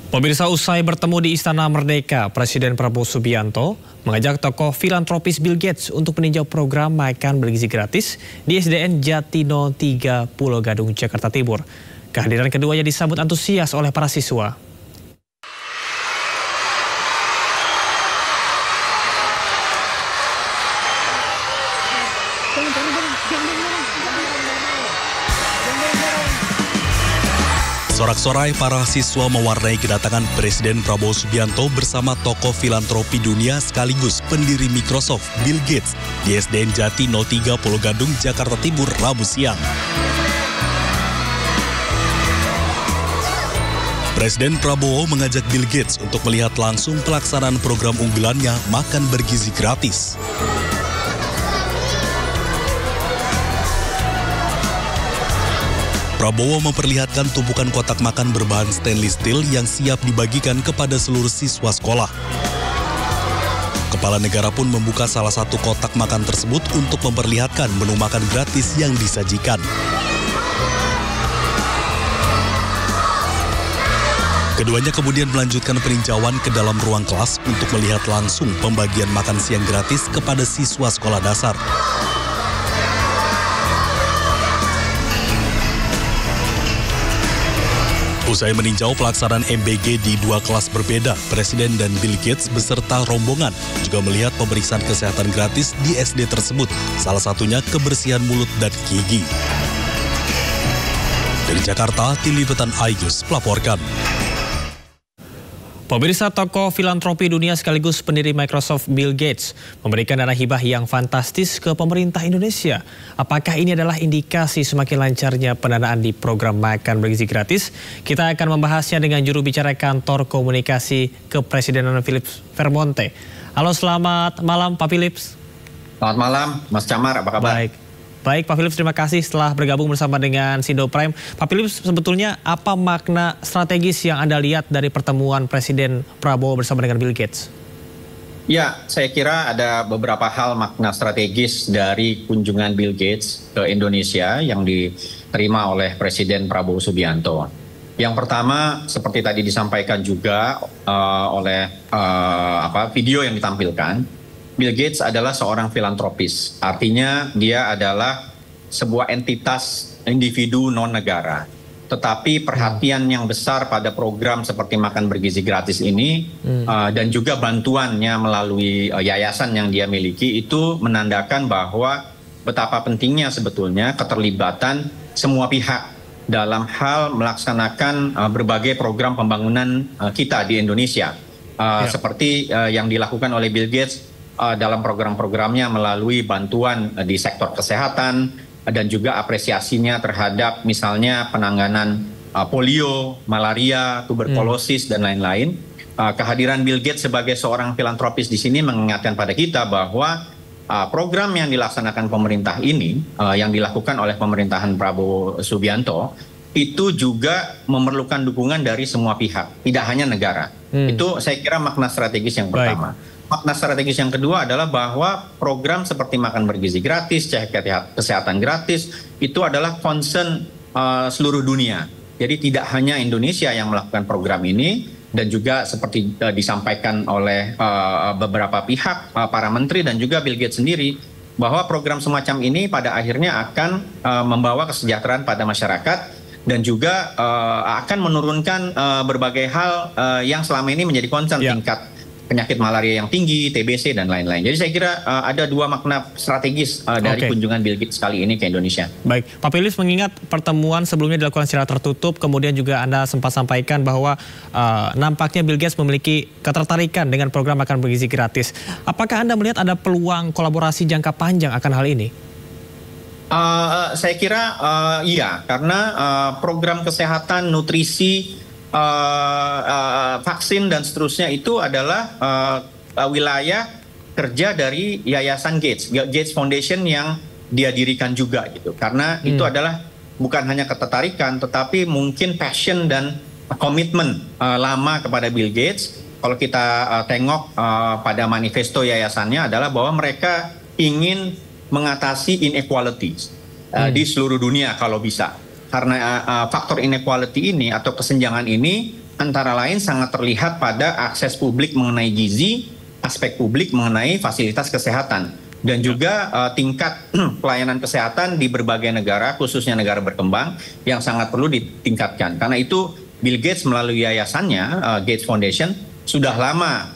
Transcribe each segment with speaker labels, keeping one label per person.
Speaker 1: Pemirsa, usai bertemu di Istana Merdeka, Presiden Prabowo Subianto mengajak tokoh filantropis Bill Gates untuk meninjau program makan bergizi gratis di SDN Jatino 3 Pulau Gadung, Jakarta Timur. Kehadiran keduanya disambut antusias oleh para siswa.
Speaker 2: Sorak-sorai para siswa mewarnai kedatangan Presiden Prabowo Subianto bersama tokoh filantropi dunia sekaligus pendiri Microsoft, Bill Gates, di SDN Jatino 3 Pulau Gadung, Jakarta Timur, Rabu siang. Presiden Prabowo mengajak Bill Gates untuk melihat langsung pelaksanaan program unggulannya makan bergizi gratis. Prabowo memperlihatkan tumpukan kotak makan berbahan stainless steel yang siap dibagikan kepada seluruh siswa sekolah. Kepala negara pun membuka salah satu kotak makan tersebut untuk memperlihatkan menu makan gratis yang disajikan. Keduanya kemudian melanjutkan peninjauan ke dalam ruang kelas untuk melihat langsung pembagian makan siang gratis kepada siswa sekolah dasar. Usai meninjau pelaksanaan MBG di dua kelas berbeda, Presiden dan Bill Gates beserta rombongan juga melihat pemeriksaan kesehatan gratis di SD tersebut, salah satunya kebersihan mulut dan gigi. Dari Jakarta, Tim Liputan iNews melaporkan.
Speaker 1: Pemirsa, tokoh filantropi dunia sekaligus pendiri Microsoft Bill Gates memberikan dana hibah yang fantastis ke pemerintah Indonesia. Apakah ini adalah indikasi semakin lancarnya pendanaan di program makan bergizi gratis? Kita akan membahasnya dengan juru bicara kantor komunikasi kepresidenan Philips Vermonte. Halo, selamat malam Pak Philips.
Speaker 3: Selamat malam Mas Camar, apa kabar?
Speaker 1: Baik Pak Philips, terima kasih setelah bergabung bersama dengan Sindo Prime. Pak Philips, sebetulnya apa makna strategis yang Anda lihat dari pertemuan Presiden Prabowo bersama dengan Bill Gates?
Speaker 3: Ya, saya kira ada beberapa hal makna strategis dari kunjungan Bill Gates ke Indonesia yang diterima oleh Presiden Prabowo Subianto. Yang pertama, seperti tadi disampaikan juga oleh video yang ditampilkan, Bill Gates adalah seorang filantropis. Artinya dia adalah sebuah entitas individu non-negara. Tetapi perhatian yang besar pada program seperti makan bergizi gratis ini dan juga bantuannya melalui yayasan yang dia miliki itu menandakan bahwa betapa pentingnya sebetulnya keterlibatan semua pihak dalam hal melaksanakan berbagai program pembangunan kita di Indonesia. Seperti yang dilakukan oleh Bill Gates dalam program-programnya melalui bantuan di sektor kesehatan dan juga apresiasinya terhadap misalnya penanganan polio, malaria, tuberkulosis, dan lain-lain. Kehadiran Bill Gates sebagai seorang filantropis di sini mengingatkan pada kita bahwa program yang dilaksanakan pemerintah ini, yang dilakukan oleh pemerintahan Prabowo Subianto, itu juga memerlukan dukungan dari semua pihak, tidak hanya negara. Itu saya kira makna strategis yang pertama. Makna strategis yang kedua adalah bahwa program seperti makan bergizi gratis, cek kesehatan gratis, itu adalah concern seluruh dunia. Jadi tidak hanya Indonesia yang melakukan program ini, dan juga seperti disampaikan oleh beberapa pihak, para menteri dan juga Bill Gates sendiri, bahwa program semacam ini pada akhirnya akan membawa kesejahteraan pada masyarakat dan juga akan menurunkan berbagai hal yang selama ini menjadi concern, tingkat penyakit malaria yang tinggi, TBC, dan lain-lain. Jadi saya kira ada dua makna strategis dari kunjungan Bill Gates kali ini ke Indonesia.
Speaker 1: Baik, Pak Philips, mengingat pertemuan sebelumnya dilakukan secara tertutup, kemudian juga Anda sempat sampaikan bahwa nampaknya Bill Gates memiliki ketertarikan dengan program makan bergizi gratis. Apakah Anda melihat ada peluang kolaborasi jangka panjang akan hal ini?
Speaker 3: Saya kira iya, karena program kesehatan, nutrisi, vaksin dan seterusnya itu adalah wilayah kerja dari Yayasan Gates Foundation yang dia dirikan juga gitu. Karena itu adalah bukan hanya ketertarikan tetapi mungkin passion dan komitmen lama kepada Bill Gates. Kalau kita tengok pada manifesto yayasannya adalah bahwa mereka ingin mengatasi inequalities di seluruh dunia kalau bisa. Karena faktor inequality ini atau kesenjangan ini antara lain sangat terlihat pada akses publik mengenai gizi, aspek publik mengenai fasilitas kesehatan, dan juga tingkat pelayanan kesehatan di berbagai negara, khususnya negara berkembang, yang sangat perlu ditingkatkan. Karena itu Bill Gates melalui yayasannya, Gates Foundation, sudah lama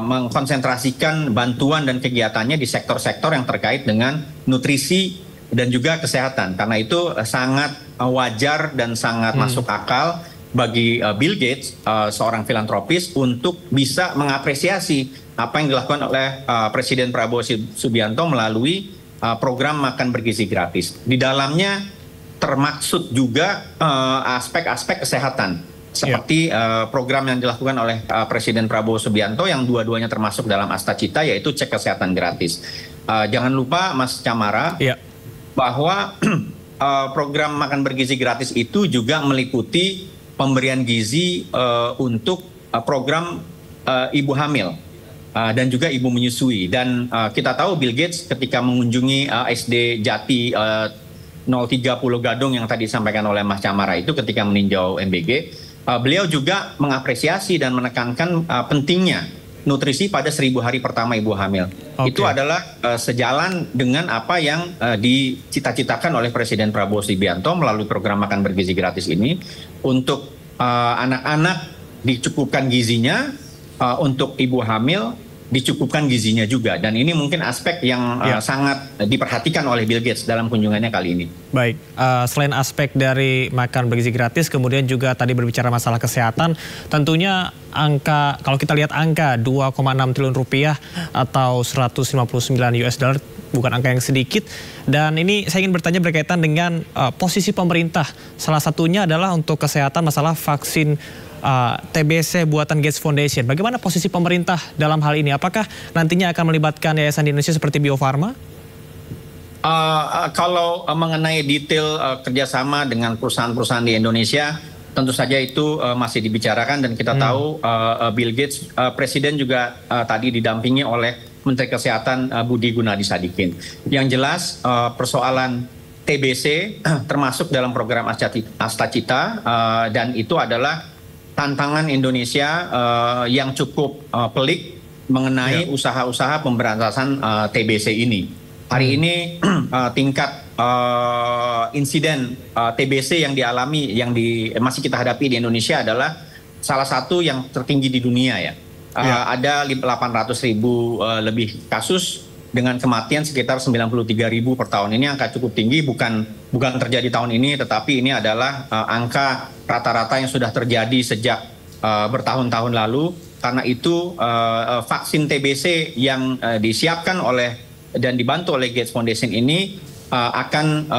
Speaker 3: mengkonsentrasikan bantuan dan kegiatannya di sektor-sektor yang terkait dengan nutrisi dan juga kesehatan. Karena itu sangat wajar dan sangat masuk akal bagi Bill Gates, seorang filantropis, untuk bisa mengapresiasi apa yang dilakukan oleh Presiden Prabowo Subianto melalui program makan bergizi gratis. Di dalamnya termaksud juga aspek-aspek kesehatan. Seperti program yang dilakukan oleh Presiden Prabowo Subianto yang dua-duanya termasuk dalam Astacita, yaitu cek kesehatan gratis. Jangan lupa Mas Camara, bahwa program makan bergizi gratis itu juga meliputi pemberian gizi untuk program ibu hamil dan juga ibu menyusui. Dan kita tahu Bill Gates ketika mengunjungi SD Jati 030 Gadung yang tadi disampaikan oleh Mas Camara itu, ketika meninjau MBG, beliau juga mengapresiasi dan menekankan pentingnya nutrisi pada 1000 hari pertama ibu hamil. Itu adalah sejalan dengan apa yang dicita-citakan oleh Presiden Prabowo Subianto melalui program makan bergizi gratis ini, untuk anak-anak dicukupkan gizinya, untuk ibu hamil dicukupkan gizinya juga. Dan ini mungkin aspek yang sangat diperhatikan oleh Bill Gates dalam kunjungannya kali ini.
Speaker 1: Baik, selain aspek dari makan bergizi gratis, kemudian juga tadi berbicara masalah kesehatan, tentunya angka, kalau kita lihat angka 2,6 triliun rupiah atau 159 US dollar, bukan angka yang sedikit. Dan ini saya ingin bertanya berkaitan dengan posisi pemerintah. Salah satunya adalah untuk kesehatan, masalah vaksin TBC buatan Gates Foundation. Bagaimana posisi pemerintah dalam hal ini? Apakah nantinya akan melibatkan yayasan di Indonesia seperti Bio Farma?
Speaker 3: Kalau mengenai detail kerjasama dengan perusahaan-perusahaan di Indonesia, tentu saja itu masih dibicarakan, dan kita tahu Bill Gates, Presiden juga tadi didampingi oleh Menteri Kesehatan Budi Gunadi Sadikin. Yang jelas persoalan TBC termasuk dalam program Astacita, dan itu adalah tantangan Indonesia yang cukup pelik mengenai usaha-usaha pemberantasan TBC ini. Hari ini tingkat insiden TBC yang dialami, masih kita hadapi di Indonesia adalah salah satu yang tertinggi di dunia ya. Ada 800.000 lebih kasus dengan kematian sekitar 93.000 per tahun. Ini angka cukup tinggi, bukan terjadi tahun ini, tetapi ini adalah angka rata-rata yang sudah terjadi sejak bertahun-tahun lalu. Karena itu vaksin TBC yang disiapkan oleh dan dibantu oleh Gates Foundation ini akan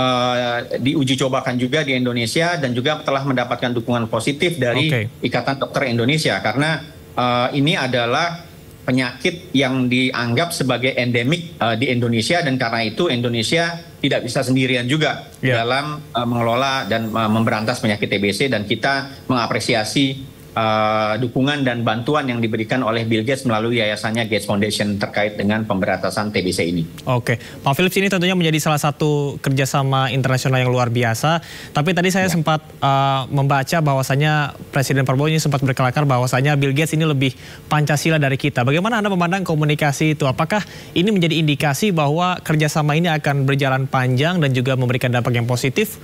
Speaker 3: diuji cobakan juga di Indonesia, dan juga telah mendapatkan dukungan positif dari Ikatan Dokter Indonesia, karena ini adalah penyakit yang dianggap sebagai endemik di Indonesia, dan karena itu Indonesia tidak bisa sendirian juga dalam mengelola dan memberantas penyakit TBC, dan kita mengapresiasi dukungan dan bantuan yang diberikan oleh Bill Gates melalui yayasannya Gates Foundation terkait dengan pemberantasan TBC ini. Oke,
Speaker 1: Pak Philips, ini tentunya menjadi salah satu kerjasama internasional yang luar biasa. Tapi tadi saya sempat membaca bahwasanya Presiden Prabowo ini sempat berkelakar bahwasanya Bill Gates ini lebih Pancasila dari kita. Bagaimana Anda memandang komunikasi itu? Apakah ini menjadi indikasi bahwa kerjasama ini akan berjalan panjang dan juga memberikan dampak yang positif?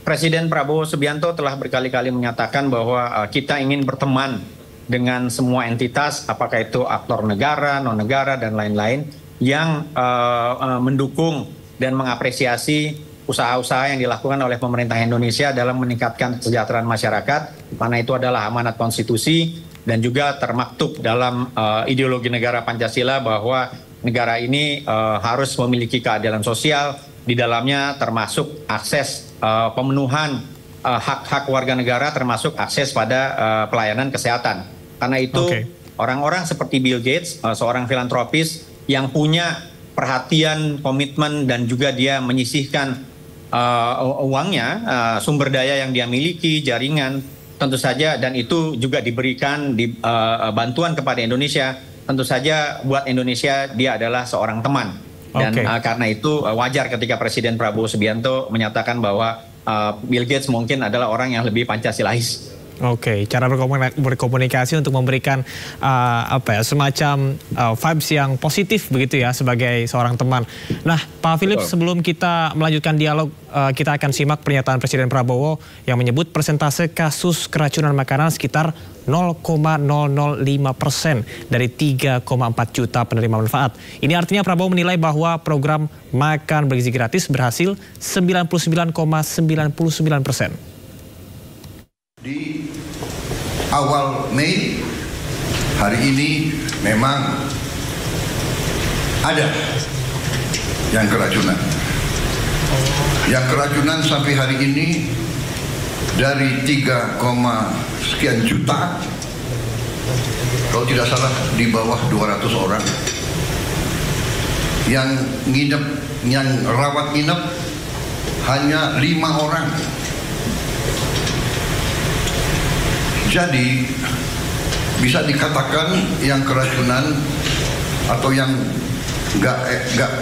Speaker 3: Presiden Prabowo Subianto telah berkali-kali menyatakan bahwa kita ingin berteman dengan semua entitas, apakah itu aktor negara, non-negara, dan lain-lain, yang mendukung dan mengapresiasi usaha-usaha yang dilakukan oleh pemerintah Indonesia dalam meningkatkan kesejahteraan masyarakat, karena itu adalah amanat konstitusi, dan juga termaktub dalam ideologi negara Pancasila bahwa negara ini harus memiliki keadilan sosial, di dalamnya termasuk akses pemenuhan hak-hak warga negara, termasuk akses pada pelayanan kesehatan. Karena itu orang-orang seperti Bill Gates, seorang filantropis yang punya perhatian, komitmen, dan juga dia menyisihkan uangnya, sumber daya yang dia miliki, jaringan, tentu saja, dan itu juga diberikan bantuan kepada Indonesia. Tentu saja buat Indonesia dia adalah seorang teman. Dan karena itu wajar ketika Presiden Prabowo Subianto menyatakan bahwa Bill Gates mungkin adalah orang yang lebih Pancasilais.
Speaker 1: Oke, cara berkomunikasi untuk memberikan semacam vibes yang positif begitu ya sebagai seorang teman. Nah, Pak Philip, sebelum kita melanjutkan dialog, kita akan simak pernyataan Presiden Prabowo yang menyebut persentase kasus keracunan makanan sekitar 0,005% dari 3,4 juta penerima manfaat. Ini artinya Prabowo menilai bahwa program makan bergizi gratis berhasil 99,99%.
Speaker 4: Di awal Mei hari ini memang ada yang keracunan. Yang keracunan sampai hari ini dari 3, sekian juta, kalau tidak salah di bawah 200 orang. Yang nginep, yang rawat nginep hanya 5 orang. Jadi bisa dikatakan yang keracunan atau yang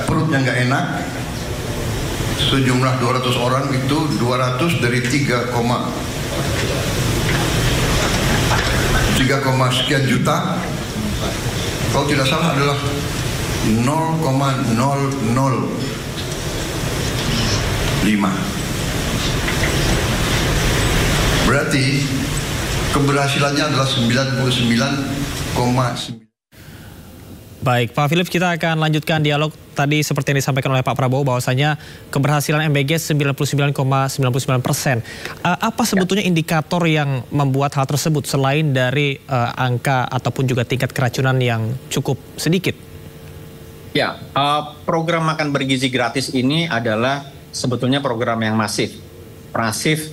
Speaker 4: perutnya nggak enak sejumlah 200 orang itu 200 dari 3, sekian juta, kalau tidak salah adalah 0,005. Berarti keberhasilannya adalah 99,9.
Speaker 1: Baik, Pak Philip, kita akan lanjutkan dialog tadi seperti yang disampaikan oleh Pak Prabowo bahwasanya keberhasilan MBG 99,99%. Apa sebetulnya indikator yang membuat hal tersebut selain dari angka ataupun juga tingkat keracunan yang cukup sedikit?
Speaker 3: Ya, program makan bergizi gratis ini adalah sebetulnya program yang masif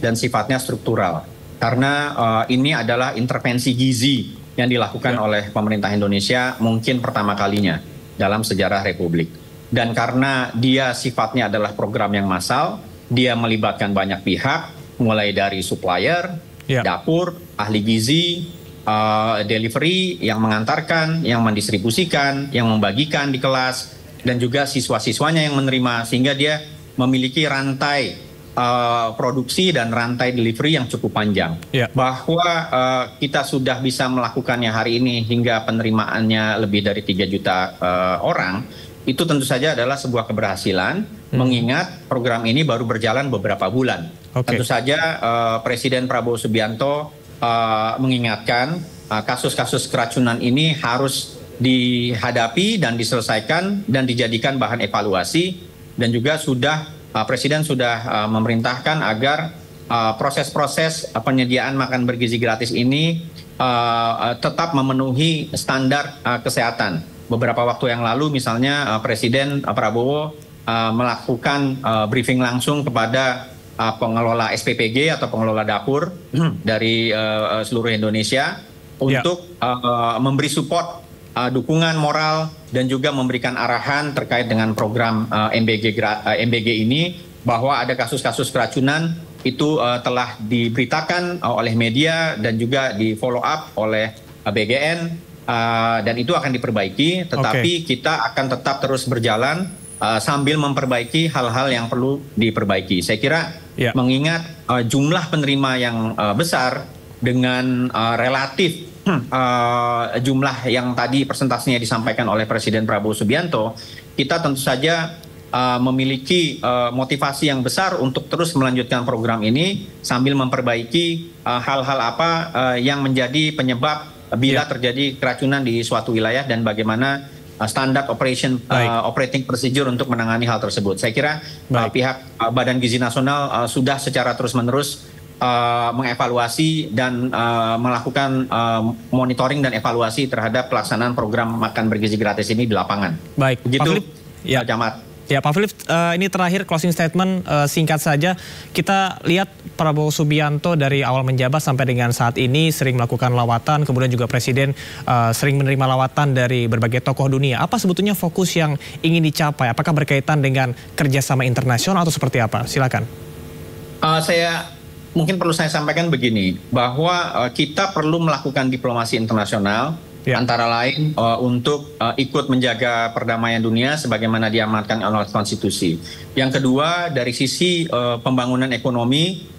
Speaker 3: dan sifatnya struktural. Karena ini adalah intervensi gizi yang dilakukan oleh pemerintah Indonesia mungkin pertama kalinya dalam sejarah Republik. Dan karena dia sifatnya adalah program yang massal, dia melibatkan banyak pihak, mulai dari supplier, dapur, ahli gizi, delivery, yang mengantarkan, yang mendistribusikan, yang membagikan di kelas, dan juga siswa-siswanya yang menerima, sehingga dia memiliki rantai produksi dan rantai delivery yang cukup panjang. Bahwa kita sudah bisa melakukannya hari ini hingga penerimaannya lebih dari 3 juta orang, itu tentu saja adalah sebuah keberhasilan, mengingat program ini baru berjalan beberapa bulan. Tentu saja Presiden Prabowo Subianto mengingatkan kasus-kasus keracunan ini harus dihadapi dan diselesaikan dan dijadikan bahan evaluasi, dan juga Presiden sudah memerintahkan agar proses-proses penyediaan makan bergizi gratis ini tetap memenuhi standar kesehatan. Beberapa waktu yang lalu misalnya Presiden Prabowo melakukan briefing langsung kepada pengelola SPPG atau pengelola dapur dari seluruh Indonesia untuk memberi support, dukungan moral, dan juga memberikan arahan terkait dengan program MBG ini, bahwa ada kasus-kasus keracunan itu telah diberitakan oleh media dan juga di follow up oleh BGN, dan itu akan diperbaiki, tetapi kita akan tetap terus berjalan sambil memperbaiki hal-hal yang perlu diperbaiki. Saya kira mengingat jumlah penerima yang besar dengan relatif jumlah yang tadi persentasenya disampaikan oleh Presiden Prabowo Subianto, kita tentu saja memiliki motivasi yang besar untuk terus melanjutkan program ini sambil memperbaiki hal-hal apa yang menjadi penyebab bila terjadi keracunan di suatu wilayah, dan bagaimana standar operating procedure untuk menangani hal tersebut. Saya kira pihak Badan Gizi Nasional sudah secara terus-menerus mengevaluasi dan melakukan monitoring dan evaluasi terhadap pelaksanaan program makan bergizi gratis ini di lapangan.
Speaker 1: Baik,
Speaker 3: begitu,
Speaker 1: Pak
Speaker 3: Camat.
Speaker 1: Ya, Pak Philip, ini terakhir closing statement singkat saja. Kita lihat Prabowo Subianto dari awal menjabat sampai dengan saat ini sering melakukan lawatan, kemudian juga Presiden sering menerima lawatan dari berbagai tokoh dunia. Apa sebetulnya fokus yang ingin dicapai? Apakah berkaitan dengan kerjasama internasional atau seperti apa? Silakan.
Speaker 3: Mungkin perlu saya sampaikan begini, bahwa kita perlu melakukan diplomasi internasional Antara lain untuk ikut menjaga perdamaian dunia sebagaimana diamanatkan oleh konstitusi. Yang kedua, dari sisi pembangunan ekonomi,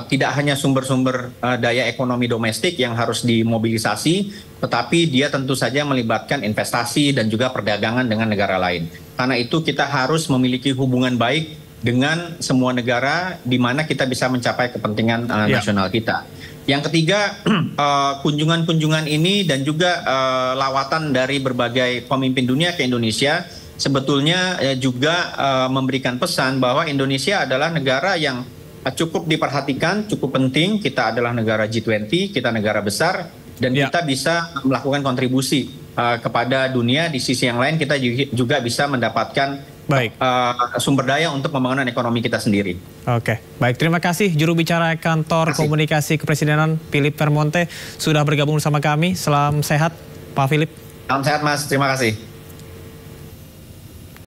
Speaker 3: tidak hanya sumber-sumber daya ekonomi domestik yang harus dimobilisasi, tetapi dia tentu saja melibatkan investasi dan juga perdagangan dengan negara lain. Karena itu kita harus memiliki hubungan baik dengan semua negara di mana kita bisa mencapai kepentingan nasional kita. Yang ketiga, kunjungan-kunjungan ini dan juga lawatan dari berbagai pemimpin dunia ke Indonesia sebetulnya juga memberikan pesan bahwa Indonesia adalah negara yang cukup diperhatikan, cukup penting. Kita adalah negara G20, kita negara besar, dan kita bisa melakukan kontribusi kepada dunia. Di sisi yang lain kita juga bisa mendapatkan sumber daya untuk pembangunan ekonomi kita sendiri.
Speaker 1: Oke, baik, terima kasih juru bicara Kantor Komunikasi Kepresidenan Philip Vermonte sudah bergabung bersama kami. Salam sehat Pak Philip.
Speaker 3: Salam sehat Mas, terima kasih.